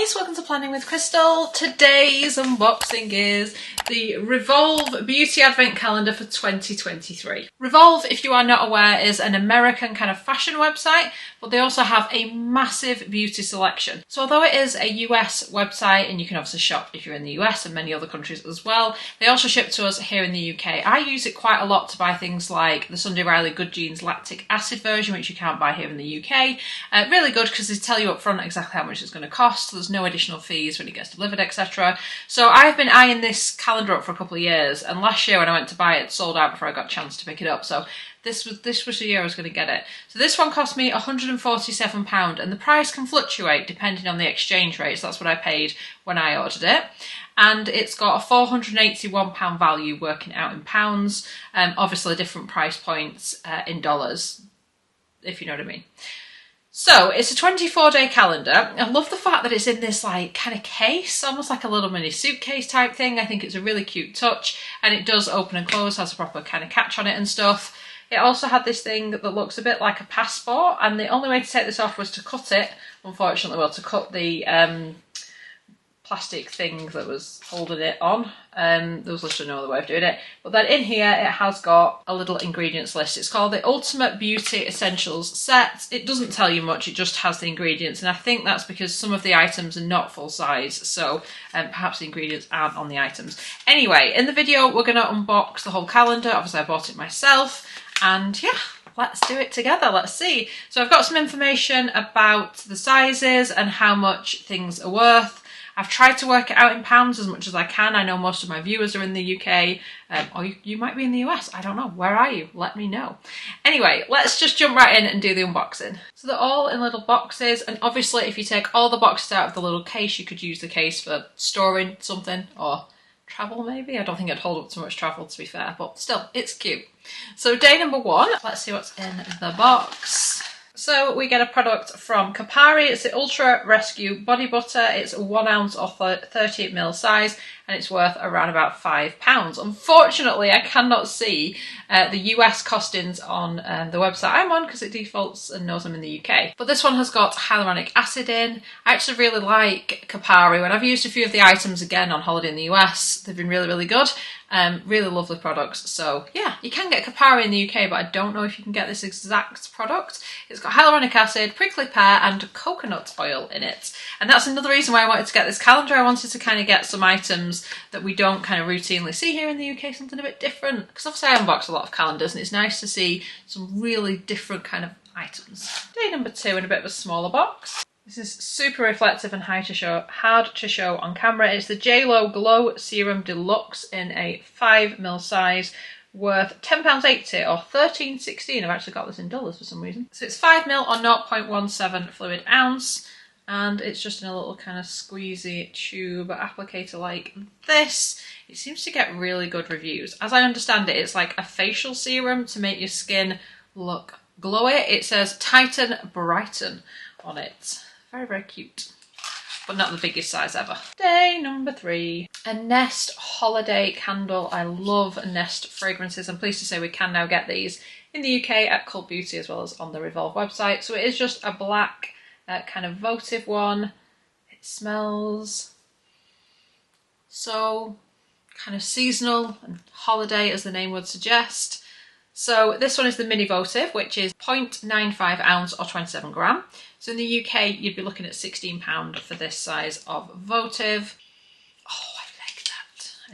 guys, welcome to Planning with Crystal. Today's unboxing is the Revolve Beauty Advent Calendar for 2023. Revolve, if you are not aware, is an American kind of fashion website, but they also have a massive beauty selection. So although it is a US website, and you can obviously shop if you're in the US and many other countries as well, they also ship to us here in the UK. I use it quite a lot to buy things like the Sunday Riley Good Genes lactic acid version, which you can't buy here in the UK. Really good because they tell you up front exactly how much it's going to cost. There's no additional fees when it gets delivered, etc. So I've been eyeing this calendar up for a couple of years, and last year when I went to buy it, it sold out before I got a chance to pick it up. So this was the year I was going to get it. So this one cost me £147, and the price can fluctuate depending on the exchange rate. So that's what I paid when I ordered it. And it's got a £481 value working out in pounds. Obviously different price points in dollars, if you know what I mean. So it's a 24-day calendar. I love the fact that it's in this like kind of case, almost like a little mini suitcase type thing. I think it's a really cute touch, and it does open and close, has a proper kind of catch on it and stuff. It also had this thing that looks a bit like a passport, and the only way to take this off was to cut it, unfortunately, well, to cut the plastic thing that was holding it on. There was literally no other way of doing it. But then in here it has got a little ingredients list. It's called the Ultimate Beauty Essentials Set. It doesn't tell you much, it just has the ingredients, and I think that's because some of the items are not full size, so perhaps the ingredients aren't on the items. Anyway, in the video we're going to unbox the whole calendar. Obviously I bought it myself, and yeah, let's do it together. Let's see. So I've got some information about the sizes and how much things are worth. I've tried to work it out in pounds as much as I can. I know most of my viewers are in the UK, or you might be in the US. I don't know. Where are you? Let me know. Anyway, let's just jump right in and do the unboxing. So they're all in little boxes, and obviously if you take all the boxes out of the little case, you could use the case for storing something or travel maybe. I don't think it'd hold up to much travel, to be fair, but still, it's cute. So day number one, let's see what's in the box. So we get a product from Kapari. It's the Ultra Rescue Body Butter. It's 1 ounce or 38ml size, and it's worth around about £5. Unfortunately, I cannot see the US costings on the website I'm on because it defaults and knows I'm in the UK. But this one has got hyaluronic acid in. I actually really like Kapari. When I've used a few of the items again on holiday in the US, they've been really, really good. Really lovely products. So yeah, you can get Kapari in the UK, but I don't know if you can get this exact product. It's got hyaluronic acid, prickly pear and coconut oil in it. And that's another reason why I wanted to get this calendar. I wanted to kind of get some items that we don't kind of routinely see here in the UK, something a bit different. Because obviously I unbox a lot of calendars, and it's nice to see some really different kind of items. Day number two in a bit of a smaller box. This is super reflective and hard to show on camera. It's the JLo Glow Serum Deluxe in a 5ml size, worth £10.80 or $13.16. I've actually got this in dollars for some reason. So it's 5ml or 0.17 fluid ounce, and it's just in a little kind of squeezy tube applicator like this. It seems to get really good reviews. As I understand it, it's like a facial serum to make your skin look glowy. It says Tighten Brighten on it. Very, very cute, but not the biggest size ever. Day number three, a Nest holiday candle. I love Nest fragrances. I'm pleased to say we can now get these in the UK at Cult Beauty as well as on the Revolve website. So it is just a black kind of votive one. It smells so kind of seasonal and holiday, as the name would suggest. So this one is the mini votive, which is 0.95 ounce or 27 gram. So in the UK, you'd be looking at £16 for this size of votive. Oh,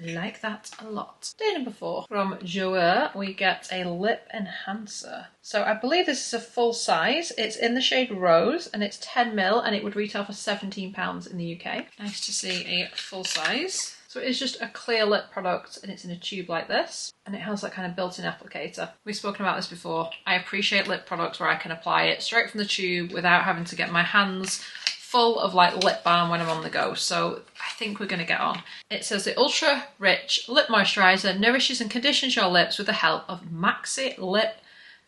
I like that a lot. Day number four, from Jouer, we get a lip enhancer. So I believe this is a full size. It's in the shade Rose, and it's 10ml, and it would retail for £17 in the UK. Nice to see a full size. So it is just a clear lip product, and it's in a tube like this, and it has that kind of built-in applicator. We've spoken about this before. I appreciate lip products where I can apply it straight from the tube without having to get my hands full of like lip balm when I'm on the go. So I think we're going to get on. It says the ultra rich lip moisturizer nourishes and conditions your lips with the help of Maxi Lip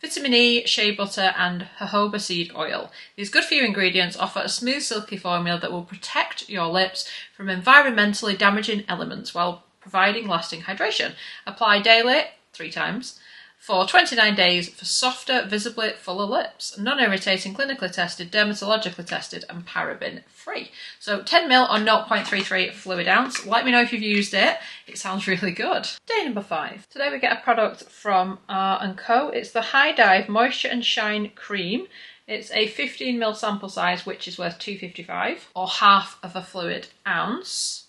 Vitamin E, shea butter and jojoba seed oil. These good for you ingredients offer a smooth, silky formula that will protect your lips from environmentally damaging elements while providing lasting hydration. Apply daily, 3 times, for 29 days for softer, visibly fuller lips. Non-irritating, clinically tested, dermatologically tested and paraben free. So 10ml or 0.33 fluid ounce. Let me know if you've used it. It sounds really good. Day number 5. Today we get a product from R&Co. It's the High Dive Moisture and Shine Cream. It's a 15ml sample size, which is worth £2.55 or half of a fluid ounce.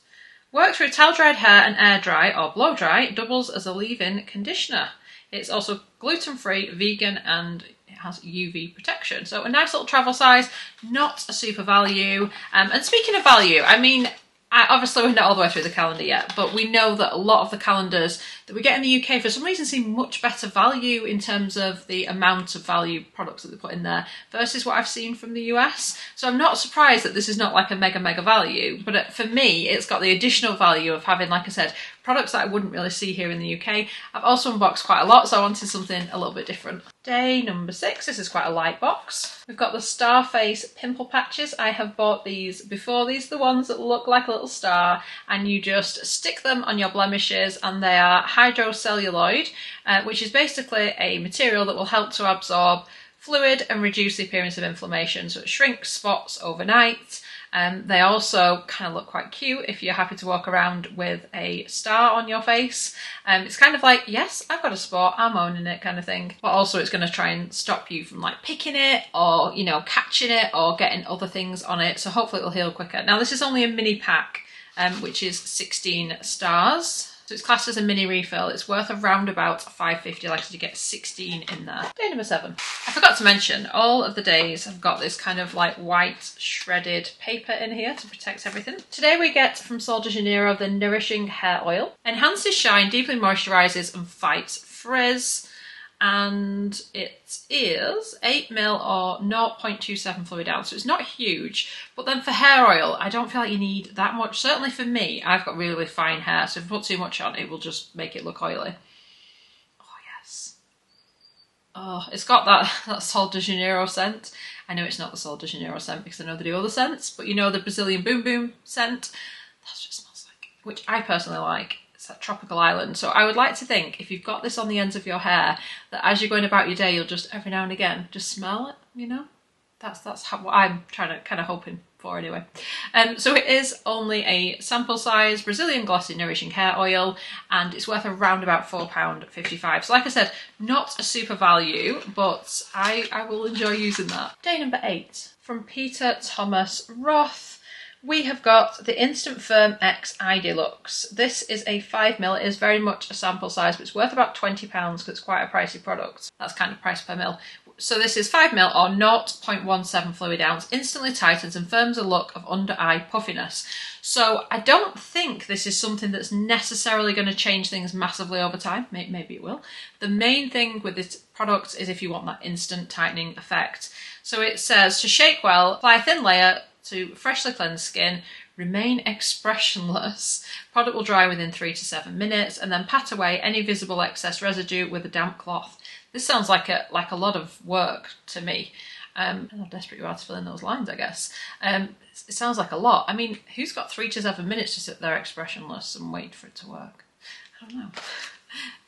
Works through towel dried hair and air dry or blow dry. Doubles as a leave-in conditioner. It's also gluten-free, vegan, and it has UV protection. So a nice little travel size, not a super value. And speaking of value, I mean, obviously we're not all the way through the calendar yet, but we know that a lot of the calendars that we get in the UK for some reason seem much better value in terms of the amount of value products that they put in there versus what I've seen from the US. So I'm not surprised that this is not like a mega value, but for me, it's got the additional value of having, like I said, products that I wouldn't really see here in the UK. I've also unboxed quite a lot, so I wanted something a little bit different. Day number 6, this is quite a light box. We've got the Starface pimple patches. I have bought these before. These are the ones that look like a little star, and you just stick them on your blemishes, and they are hydrocelluloid, which is basically a material that will help to absorb fluid and reduce the appearance of inflammation, so it shrinks spots overnight. They also kind of look quite cute if you're happy to walk around with a star on your face. It's kind of like, yes, I've got a spot, I'm owning it kind of thing. But also it's going to try and stop you from like picking it or, you know, catching it or getting other things on it. So hopefully it'll heal quicker. Now this is only a mini pack, which is 16 stars. So it's classed as a mini refill. It's worth around about £5.50. Like I said, you get 16 in there. Day number 7. I forgot to mention, all of the days I've got this kind of like white shredded paper in here to protect everything. Today we get from Sol de Janeiro the Nourishing Hair Oil. Enhances shine, deeply moisturises and fights frizz. And it is 8ml or 0.27 fluid ounce, so it's not huge. But then for hair oil, I don't feel like you need that much. Certainly for me, I've got really fine hair, so if you put too much on, it will just make it look oily. Oh yes. Oh, it's got that Sol de Janeiro scent. I know it's not the Sol de Janeiro scent because I know they do other scents, but you know the Brazilian Boom Boom scent? That's what it smells like, which I personally like. It's that tropical island. So I would like to think if you've got this on the ends of your hair, that as you're going about your day, you'll just every now and again just smell it, you know? That's what I'm trying to kind of hoping for anyway. So it is only a sample size Brazilian glossy nourishing hair oil, and it's worth around about £4.55. So like I said, not a super value, but I will enjoy using that. Day number 8 from Peter Thomas Roth. We have got the Instant Firm X Eye Deluxe. This is a 5ml. It is very much a sample size, but it's worth about £20 because it's quite a pricey product. That's kind of price per mil. So this is 5ml or 0.17 fluid ounce. Instantly tightens and firms a look of under eye puffiness. So I don't think this is something that's necessarily going to change things massively over time. Maybe it will. The main thing with this product is if you want that instant tightening effect. So it says to shake well, apply a thin layer to freshly cleansed skin, remain expressionless. Product will dry within 3 to 7 minutes, and then pat away any visible excess residue with a damp cloth. This sounds like a lot of work to me. How desperate you are to fill in those lines, I guess. It sounds like a lot. I mean, who's got 3 to 7 minutes to sit there expressionless and wait for it to work? I don't know.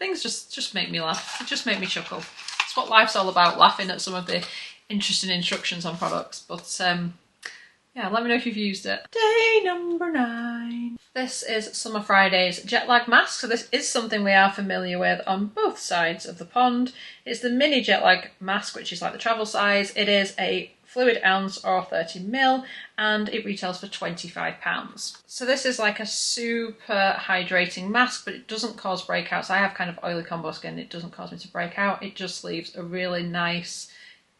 Things just make me laugh. It just make me chuckle. It's what life's all about, laughing at some of the interesting instructions on products. But yeah, let me know if you've used it. Day number 9. This is Summer Friday's jet lag mask. So this is something we are familiar with on both sides of the pond. It's the mini jet lag mask, which is like the travel size. It is a fluid ounce or 30ml, and it retails for £25. So this is like a super hydrating mask, but it doesn't cause breakouts. I have kind of oily combo skin. It doesn't cause me to break out. It just leaves a really nice,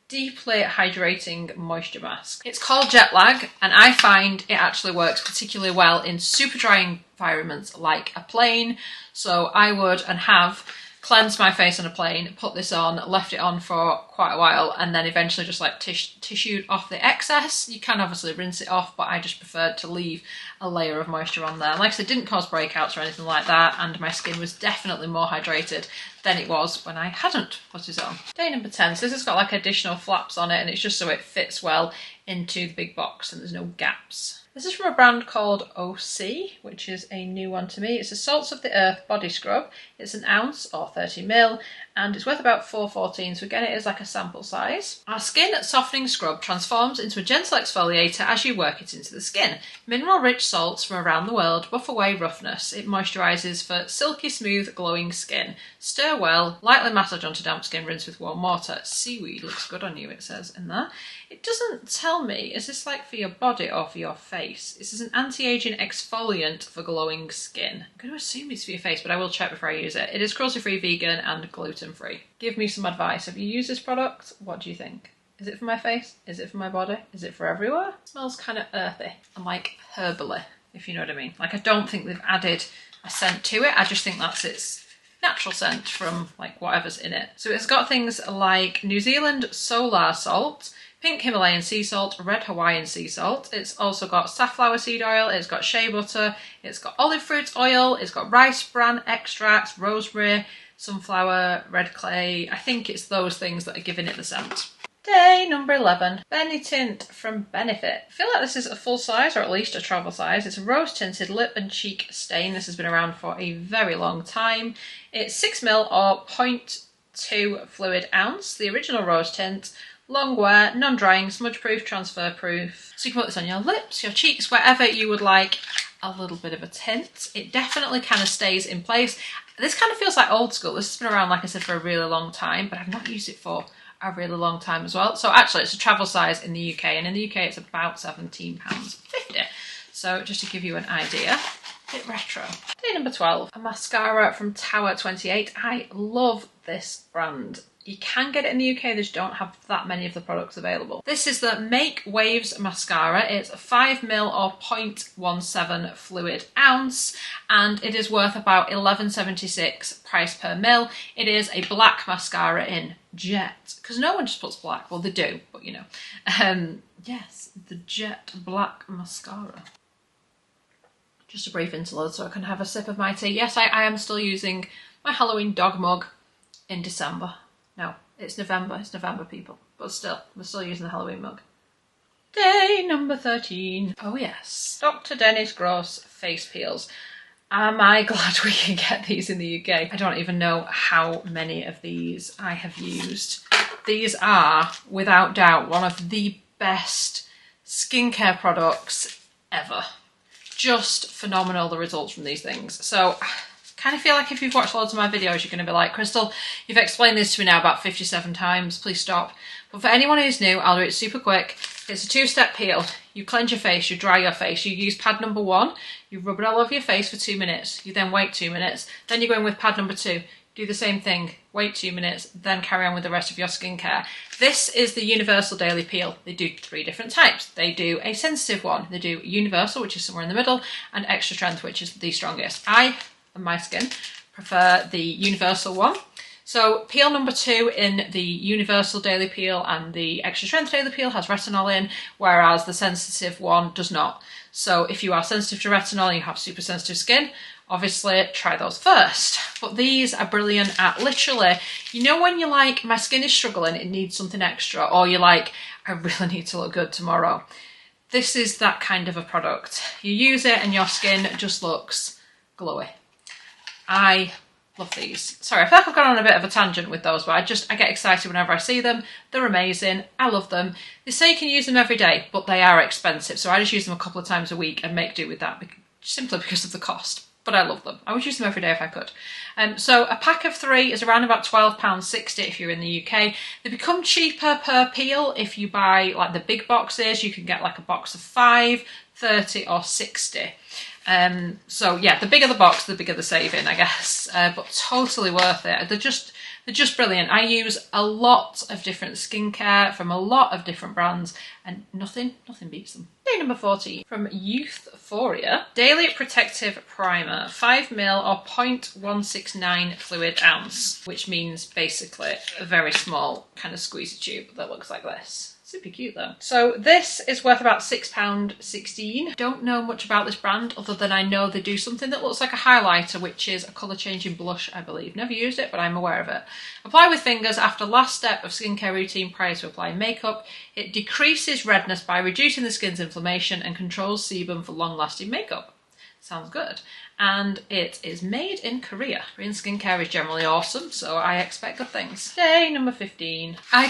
deeply hydrating moisture mask. It's called jet lag, and I find it actually works particularly well in super dry environments like a plane. So I would and have cleansed my face on a plane, put this on, left it on for quite a while, and then eventually just like tissued off the excess. You can obviously rinse it off, but I just preferred to leave a layer of moisture on there. And like I said, it didn't cause breakouts or anything like that, and my skin was definitely more hydrated than it was when I hadn't put it on. Day number 10. So this has got like additional flaps on it, and it's just so it fits well into the big box and there's no gaps. This is from a brand called OC, which is a new one to me. It's a Salts of the Earth body scrub. It's an ounce or 30ml, and it's worth about £4.14, so again it is like a sample size. Our skin softening scrub transforms into a gentle exfoliator as you work it into the skin. Mineral rich salts from around the world buff away roughness. It moisturises for silky smooth glowing skin. Stir well, lightly massage onto damp skin, rinse with warm water. Seaweed looks good on you, it says in there. It doesn't tell me, is this like for your body or for your face? This is an anti-aging exfoliant for glowing skin. I'm going to assume it's for your face, but I will check before I use it. It is cruelty-free, vegan and gluten-free. Give me some advice. Have you used this product? What do you think? Is it for my face? Is it for my body? Is it for everywhere? It smells kind of earthy and like herbally, if you know what I mean. Like, I don't think they've added a scent to it. I just think that's its natural scent from like whatever's in it. So it's got things like New Zealand solar salt, pink Himalayan sea salt, red Hawaiian sea salt. It's also got safflower seed oil, it's got shea butter, it's got olive fruit oil, it's got rice bran extracts, rosemary, sunflower, red clay. I think it's those things that are giving it the scent. Day number 11, Benny Tint from Benefit. I feel like this is a full size, or at least a travel size. It's a rose tinted lip and cheek stain. This has been around for a very long time. It's 6ml or 0.2 fluid ounce. The original rose tint. Long wear, non-drying, smudge-proof, transfer-proof. So you can put this on your lips, your cheeks, wherever you would like a little bit of a tint. It definitely kind of stays in place. This kind of feels like old school. This has been around, like I said, for a really long time, but I've not used it for a really long time as well. So actually it's a travel size in the UK, and in the UK it's about £17.50. So just to give you an idea, a bit retro. Day number 12, a mascara from Tower 28. I love this brand. You can get it in the UK, they just don't have that many of the products available. This is the Make Waves mascara. It's 5ml or 0.17 fluid ounce, and it is worth about £11.76 price per mil. It is a black mascara in jet, because no one just puts black. Well, they do, but you know. Yes, the jet black mascara. Just a brief interlude so I can have a sip of my tea. Yes, I am still using my Halloween dog mug in December. No, it's November. It's November, people. But still, we're still using the Halloween mug. Day number 13. Oh yes. Dr. Dennis Gross face peels. Am I glad we can get these in the UK? I don't even know how many of these I have used. These are, without doubt, one of the best skincare products ever. Just phenomenal, the results from these things. So, kind of feel like if you've watched loads of my videos, you're going to be like, Crystal, you've explained this to me now about 57 times, please stop. But for anyone who's new, I'll do it super quick. It's a two-step peel. You cleanse your face, you dry your face, you use pad number 1, you rub it all over your face for 2 minutes, you then wait 2 minutes, then you go in with pad number 2, do the same thing, wait 2 minutes, then carry on with the rest of your skincare. This is the Universal Daily Peel. They do 3 different types. They do a sensitive one, they do Universal, which is somewhere in the middle, and Extra Strength, which is the strongest. I, on my skin, prefer the Universal one. So peel number 2 in the Universal Daily Peel and the Extra Strength Daily Peel has retinol in, whereas the sensitive one does not. So if you are sensitive to retinol and you have super sensitive skin, obviously try those first. But these are brilliant at literally, you know when you're like, my skin is struggling, it needs something extra, or you're like, I really need to look good tomorrow. This is that kind of a product. You use it and your skin just looks glowy. I love these. Sorry, I feel like I've gone on a bit of a tangent with those, but I get excited whenever I see them. They're amazing. I love them. They say you can use them every day, but they are expensive. So I just use them a couple of times a week and make do with that, simply because of the cost. But I love them. I would use them every day if I could. So a pack of 3 is around about £12.60 if you're in the UK. They become cheaper per peel if you buy like the big boxes. You can get like a box of 5, 30 or 60. So yeah, the bigger the box, the bigger the saving, I guess, but totally worth it. They're just brilliant. I use a lot of different skincare from a lot of different brands, and nothing beats them. Day number 14 from Youthforia, Daily Protective Primer, 5ml or 0.169 fluid ounce, which means basically a very small kind of squeezy tube that looks like this. Super cute though. So this is worth about £6.16. Don't know much about this brand other than I know they do something that looks like a highlighter, which is a colour changing blush, I believe. Never used it, but I'm aware of it. Apply with fingers after last step of skincare routine prior to applying makeup. It decreases redness by reducing the skin's inflammation and controls sebum for long lasting makeup. Sounds good. And it is made in Korea. Korean skincare is generally awesome, so I expect good things. Day number 15. I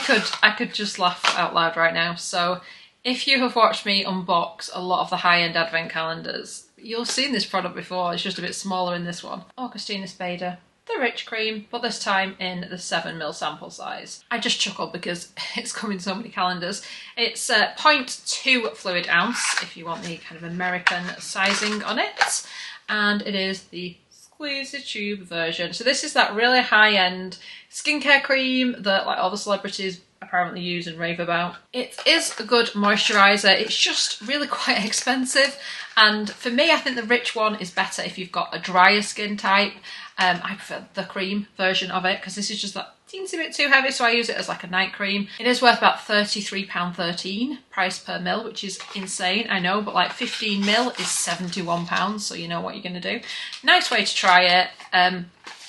could just laugh out loud right now. So if you have watched me unbox a lot of the high-end advent calendars, you'll have seen this product before. It's just a bit smaller in this one. Augustina Spader, the Rich Cream, but this time in the 7ml sample size. I just chuckled because it's come in so many calendars. It's 0.2 fluid ounce if you want the kind of American sizing on it. And it is the squeeze the tube version. So this is that really high-end skincare cream that like all the celebrities apparently use and rave about. It is a good moisturiser. It's just really quite expensive. And for me, I think the Rich one is better if you've got a drier skin type. I prefer the cream version of it because this is just that teensy bit too heavy, so I use it as like a night cream. It is worth about £33.13 price per mil, which is insane, I know, but like 15ml is £71, so you know what you're going to do. Nice way to try it.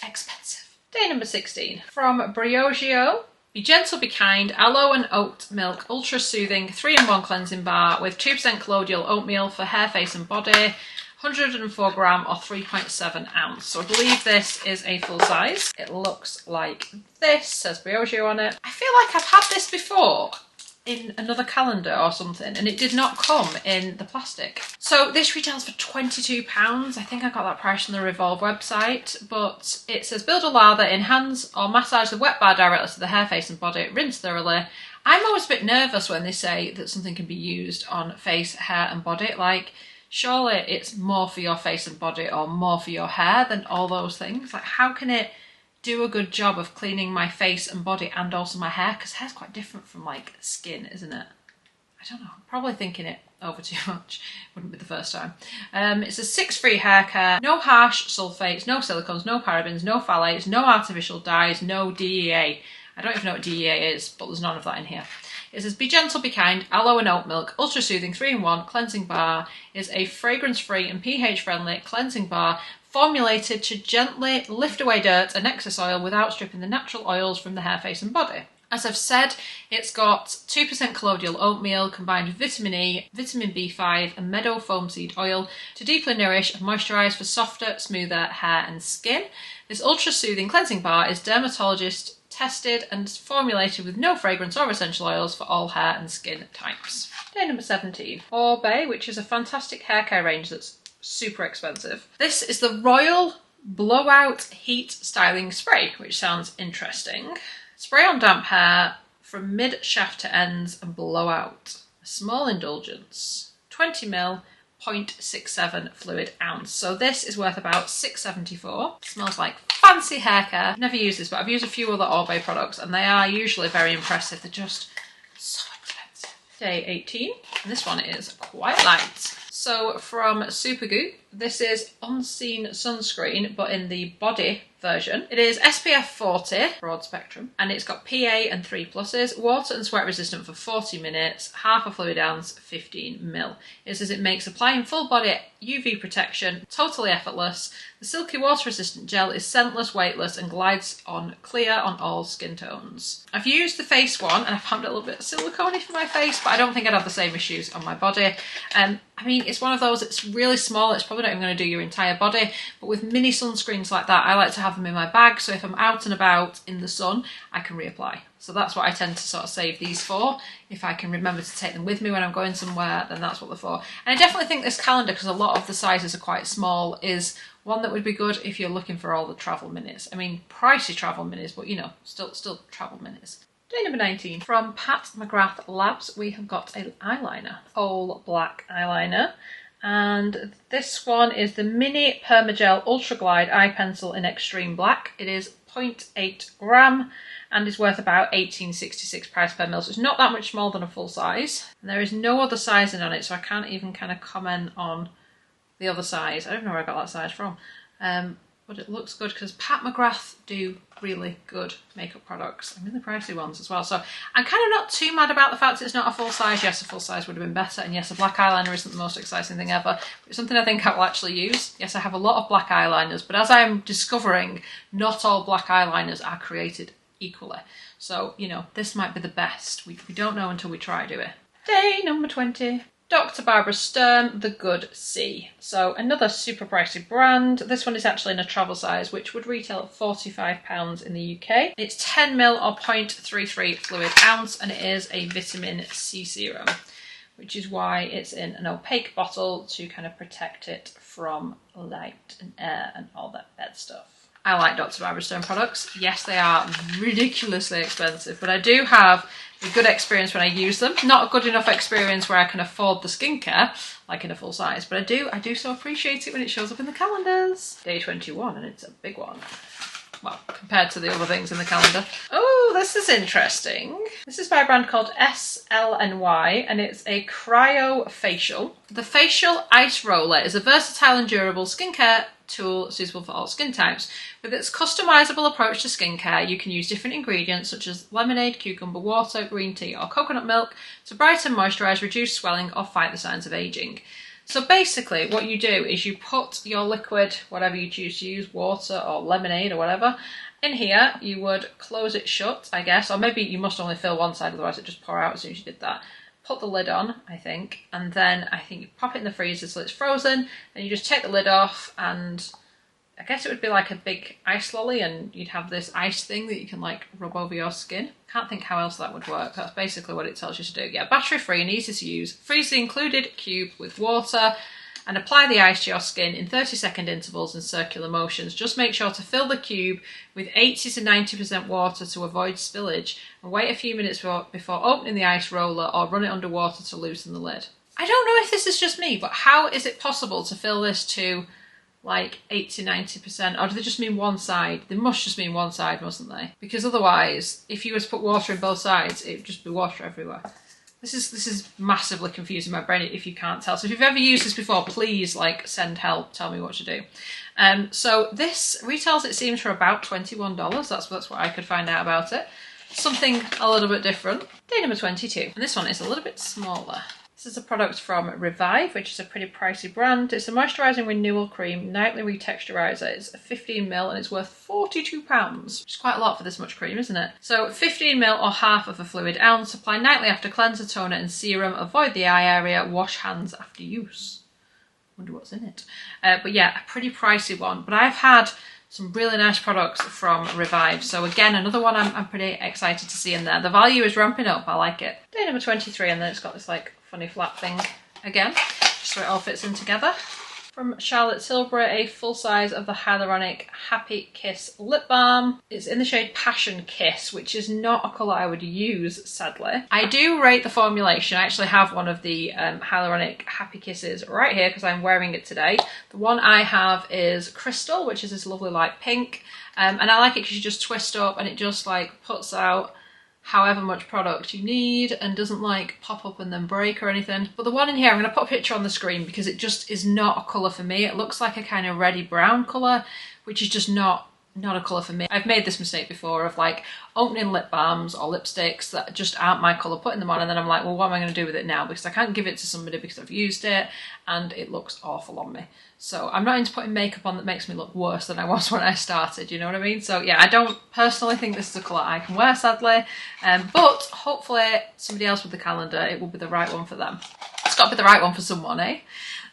Expensive. Day number 16. From Briogeo. Be gentle, be kind, aloe and oat milk, ultra soothing 3-in-1 cleansing bar with 2% colloidal oatmeal for hair, face and body. 104 gram or 3.7 ounce. So I believe this is a full size. It looks like this, says Briogeo on it. I feel like I've had this before in another calendar or something, and it did not come in the plastic. So this retails for £22. I think I got that price from the Revolve website, but it says build a lather, enhance or massage the wet bar directly to the hair, face and body, rinse thoroughly. I'm always a bit nervous when they say that something can be used on face, hair and body. Like, surely it's more for your face and body or more for your hair than all those things. Like, how can it do a good job of cleaning my face and body and also my hair? Because hair's quite different from like skin, isn't it? I don't know, I'm probably thinking it over too much. Wouldn't be the first time. It's a 6-free hair care, no harsh sulfates, no silicones, no parabens, no phthalates, no artificial dyes, no DEA. I don't even know what DEA is, but there's none of that in here. It says, be gentle, be kind, aloe and oat milk, ultra soothing 3-in-1 cleansing bar is a fragrance-free and pH-friendly cleansing bar formulated to gently lift away dirt and excess oil without stripping the natural oils from the hair, face and body. As I've said, it's got 2% colloidal oatmeal combined with vitamin E, vitamin B5 and meadow foam seed oil to deeply nourish and moisturise for softer, smoother hair and skin. This ultra soothing cleansing bar is dermatologist tested and formulated with no fragrance or essential oils for all hair and skin types. Day number 17. Orbe, which is a fantastic hair care range that's super expensive. This is the Royal Blowout Heat Styling Spray, which sounds interesting. Spray on damp hair from mid-shaft to ends and blow out. A small indulgence. 20ml, 0.67 fluid ounce. So this is worth about £6.74. Smells like fancy hair care. I've never used this, but I've used a few other Orbe products and they are usually very impressive. They're just so expensive. Day 18. And this one is quite light. So from SUPERGOOP, this is Unseen Sunscreen, but in the body version. It is SPF 40, broad spectrum, and it's got PA and 3+, water and sweat resistant for 40 minutes, half a fluid ounce, 15ml. It says it makes applying full body UV protection totally effortless. The silky water resistant gel is scentless, weightless, and glides on clear on all skin tones. I've used the face one and I found it a little bit silicone-y for my face, but I don't think I'd have the same issues on my body. I mean, it's one of those, it's really small, it's probably not even going to do your entire body, but with mini sunscreens like that, I like to have them in my bag, so if I'm out and about in the sun, I can reapply. So that's what I tend to sort of save these for. If I can remember to take them with me when I'm going somewhere, then that's what they're for. And I definitely think this calendar, because a lot of the sizes are quite small, is one that would be good if you're looking for all the travel minis. I mean, pricey travel minis, but you know, still travel minis. Day number 19. From Pat McGrath Labs, we have got an eyeliner, all black eyeliner. And this one is the Mini Permagel Ultra Glide Eye Pencil in Extreme Black. It is 0.8 gram and is worth about £18.66 price per mil. So it's not that much smaller than a full size. And there is no other sizing on it, so I can't even kind of comment on the other size. I don't know where I got that size from. but it looks good because Pat McGrath do really good makeup products and really pricey ones as well. So I'm kind of not too mad about the fact it's not a full size. Yes, a full size would have been better, and yes, a black eyeliner isn't the most exciting thing ever, but it's something I think I will actually use. Yes, I have a lot of black eyeliners, but as I'm discovering, not all black eyeliners are created equally. So, you know, this might be the best. We don't know until we try do it. Day number 20. Dr. Barbara Sturm, The Good C. So another super pricey brand. This one is actually in a travel size, which would retail at £45 in the UK. It's 10ml or 0.33 fluid ounce, and it is a vitamin C serum, which is why it's in an opaque bottle to kind of protect it from light and air and all that bad stuff. I like Dr. Barbara Sturm products. Yes, they are ridiculously expensive, but I do have a good experience when I use them. Not a good enough experience where I can afford the skincare, like in a full size, but I do so appreciate it when it shows up in the calendars. Day 21, and it's a big one. Well, compared to the other things in the calendar. Oh, this is interesting. This is by a brand called SLNY, and it's a cryo facial. The facial ice roller is a versatile and durable skincare tool suitable for all skin types. With its customizable approach to skincare, you can use different ingredients such as lemonade, cucumber water, green tea or coconut milk to brighten, moisturise, reduce swelling or fight the signs of aging. So basically what you do is you put your liquid, whatever you choose to use, water or lemonade or whatever, in here. You would close it shut, I guess, or maybe you must only fill one side, otherwise it'd just pour out as soon as you did that. Put the lid on, I think, and then I think you pop it in the freezer so it's frozen, then you just take the lid off, and I guess it would be like a big ice lolly, and you'd have this ice thing that you can like rub over your skin. Can't think how else that would work. That's basically what it tells you to do. Yeah, battery free and easy to use. Freeze the included cube with water and apply the ice to your skin in 30-second intervals in circular motions. Just make sure to fill the cube with 80 to 90% water to avoid spillage, and wait a few minutes before opening the ice roller or run it under water to loosen the lid. I don't know if this is just me, but how is it possible to fill this to like 80-90%, or do they just mean one side? They must just mean one side, mustn't they? Because otherwise, if you were to put water in both sides, it would just be water everywhere. This is massively confusing my brain if you can't tell. So if you've ever used this before, please like send help, tell me what to do. So this retails, it seems, for about $21. That's what I could find out about it. Something a little bit different. Day number 22, and this one is a little bit smaller. This is a product from Revolve, which is a pretty pricey brand. It's a moisturising renewal cream, nightly retexturiser. It's 15ml and it's worth £42, which is quite a lot for this much cream, isn't it? So 15ml or half of a fluid ounce. Apply nightly after cleanser, toner and serum. Avoid the eye area. Wash hands after use. Wonder what's in it. But yeah, a pretty pricey one. But I've had some really nice products from Revolve. So again, another one I'm pretty excited to see in there. The value is ramping up. I like it. Day number 23, and then it's got this like funny flat thing again, just so it all fits in together. From Charlotte Tilbury, a full size of the Hyaluronic Happy Kiss lip balm. It's in the shade Passion Kiss, which is not a colour I would use, sadly. I do rate the formulation. I actually have one of the Hyaluronic Happy Kisses right here because I'm wearing it today. The one I have is Crystal, which is this lovely light pink, and I like it because you just twist up and it just like puts out however much product you need and doesn't like pop up and then break or anything. But the one in here, I'm going to put a picture on the screen because it just is not a colour for me. It looks like a kind of reddy brown colour, which is just not a colour for me. I've made this mistake before of like opening lip balms or lipsticks that just aren't my colour, putting them on, and then I'm like, well, what am I going to do with it now? Because I can't give it to somebody because I've used it and it looks awful on me. So I'm not into putting makeup on that makes me look worse than I was when I started, you know what I mean? So yeah, I don't personally think this is a colour I can wear, sadly, but hopefully somebody else with the calendar, it will be the right one for them. It's got to be the right one for someone, eh?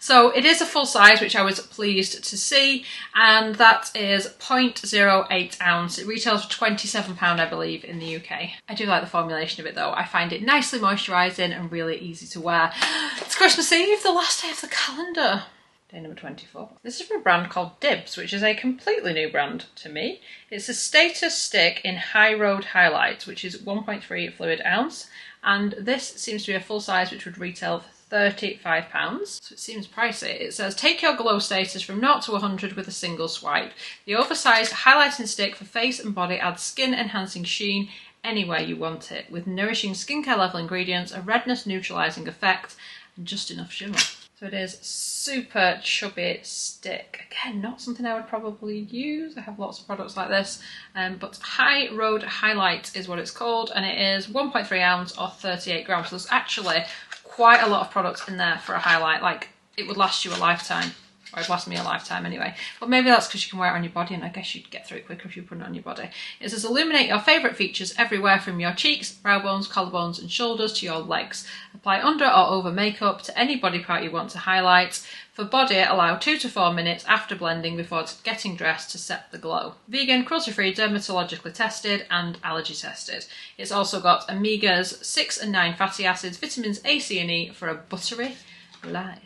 So it is a full size, which I was pleased to see, and that is 0.08 ounce. It retails for £27, I believe, in the UK. I do like the formulation of it though. I find it nicely moisturising and really easy to wear. It's Christmas Eve, the last day of the calendar. Day number 24. This is from a brand called Dibs, which is a completely new brand to me. It's a status stick in High Road Highlights, which is 1.3 fluid ounce, and this seems to be a full size, which would retail for £35, so it seems pricey. It says, take your glow status from 0 to 100 with a single swipe. The oversized highlighting stick for face and body adds skin enhancing sheen anywhere you want it, with nourishing skincare level ingredients, a redness neutralizing effect, and just enough shimmer. So So it is Super Chubby Stick. Again, not something I would probably use. I have lots of products like this, but High Road Highlight is what it's called, and it is 1.3 ounce or 38 grams. So there's actually quite a lot of products in there for a highlight. Like, it would last you a lifetime. Or it'd last me a lifetime anyway. But maybe that's because you can wear it on your body, and I guess you'd get through it quicker if you put it on your body. It says illuminate your favourite features everywhere from your cheeks, brow bones, collarbones and shoulders to your legs. Apply under or over makeup to any body part you want to highlight. For body, allow 2 to 4 minutes after blending before getting dressed to set the glow. Vegan, cruelty-free, dermatologically tested and allergy tested. It's also got omegas 6 and 9 fatty acids, vitamins A, C and E for a buttery glide.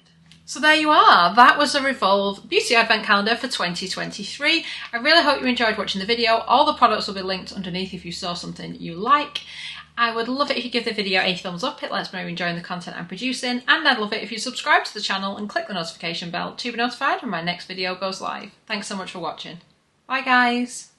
So there you are, that was the Revolve Beauty Advent Calendar for 2023. I really hope you enjoyed watching the video. All the products will be linked underneath if you saw something you like. I would love it if you give the video a thumbs up, it lets me know you're enjoying the content I'm producing, and I'd love it if you subscribe to the channel and click the notification bell to be notified when my next video goes live. Thanks so much for watching. Bye guys!